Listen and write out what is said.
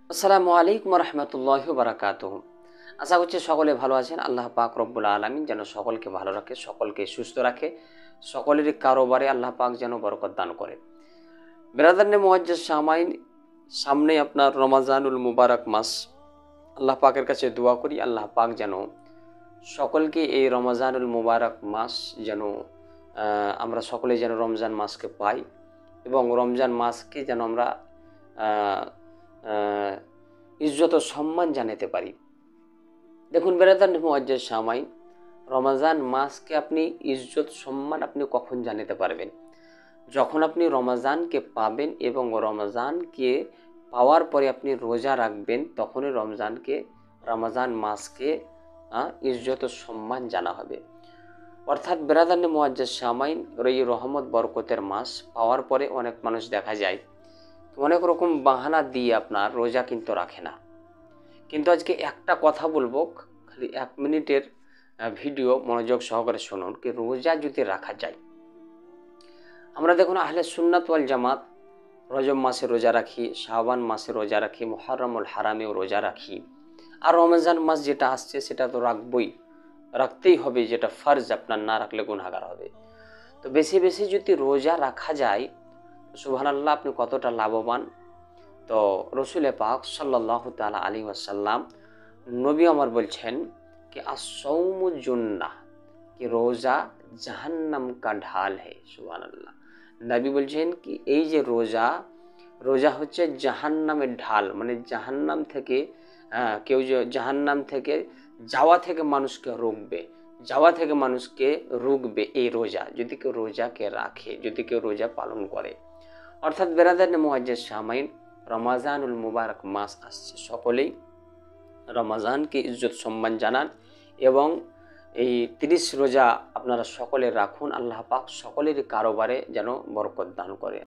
আসসালামু আলাইকুম রহমতুল্লাহি বারাকাতুহু। আশা করছি সকলে ভালো আছেন। আল্লাহ পাক রব্বুল আলামিন যেন সকলকে ভালো রাখে, সকলকে সুস্থ রাখে, সকলেরই কারোবারে আল্লাহ পাক যেন বরকত দান করে। বেরাদারনে মুআজ্জাজ সামাইন, সামনে আপনার রমাজানুল মুবারক মাস। আল্লাহ পাকের কাছে দোয়া করি আল্লাহ পাক যেন সকলকে এই রমাজানুল মুবারক মাস যেন আমরা সকলে যেন রমজান মাসকে পাই এবং রমজান মাসকে যেন আমরা ইজ্জত ও সম্মান জানাতে পারি। দেখুন বেরাদার মুআজ্জাজ সামাইন, রমাজান মাসকে আপনি ইজ্জত সম্মান আপনি কখন জানাতে পারবেন? যখন আপনি রমাজানকে পাবেন এবং রমাজানকে পাওয়ার পরে আপনি রোজা রাখবেন, তখনই রমাজান মাসকে ইজ্জত ও সম্মান জানা হবে। অর্থাৎ বেরাদার মুআজ্জাজ সামাইন, এই রহমত বরকতের মাস পাওয়ার পরে অনেক মানুষ দেখা যায় অনেক রকম বাহানা দিয়ে আপনার রোজা কিন্তু রাখে না। কিন্তু আজকে একটা কথা বলবো, খালি 1 মিনিটের ভিডিও, মনোযোগ সহকারে শুনুন। কি রোজা যদি রাখা যায়, আমরা দেখুন আহলে সুন্নাত ওয়াল জামাত রজব মাসে রোজা রাখি, শাবান মাসে রোজা রাখি, মুহররমুল হারামেও রোজা রাখি, আর রমজান মাস যেটা আসছে সেটা তো রাখতেই হবে, যেটা ফরজ, আপনার না রাখলে গুনাহগার হবে। তো বেশি বেশি যদি রোজা রাখা যায়, সুবহানাল্লাহ, আপনি কতটা লাভবান। তো রসুল পাক সাল্লাল্লাহু তাআলা আলাইহি ওয়াসাল্লাম, নবী আমার বলছেন कि আসসাউমু जुन्ना, कि রোজা জাহান্নাম কা ঢাল হে। সুবহানাল্লাহ, নবী বলছেন কি এই যে রোজা হচ্ছে জাহান্নামের ঢাল, মানে জাহান্নাম থেকে কেউ যে জাহান্নাম থেকে যাওয়া থেকে মানুষকে রুখবে এই রোজা, যদি কেউ রোজাকে রাখে, যদি কেউ রোজা পালন করে। অর্থাৎ বেরাদার মুআজ্জাজ সামাইন, রমাজানুল মুবারক মাস আসছে, সকলেই রমাজানকে ইজ্জত সম্মান জানান এবং এই 30 রোজা আপনারা সকলে রাখুন। আল্লাহ পাক সকলেরই কারোবারে যেন বরকত দান করে।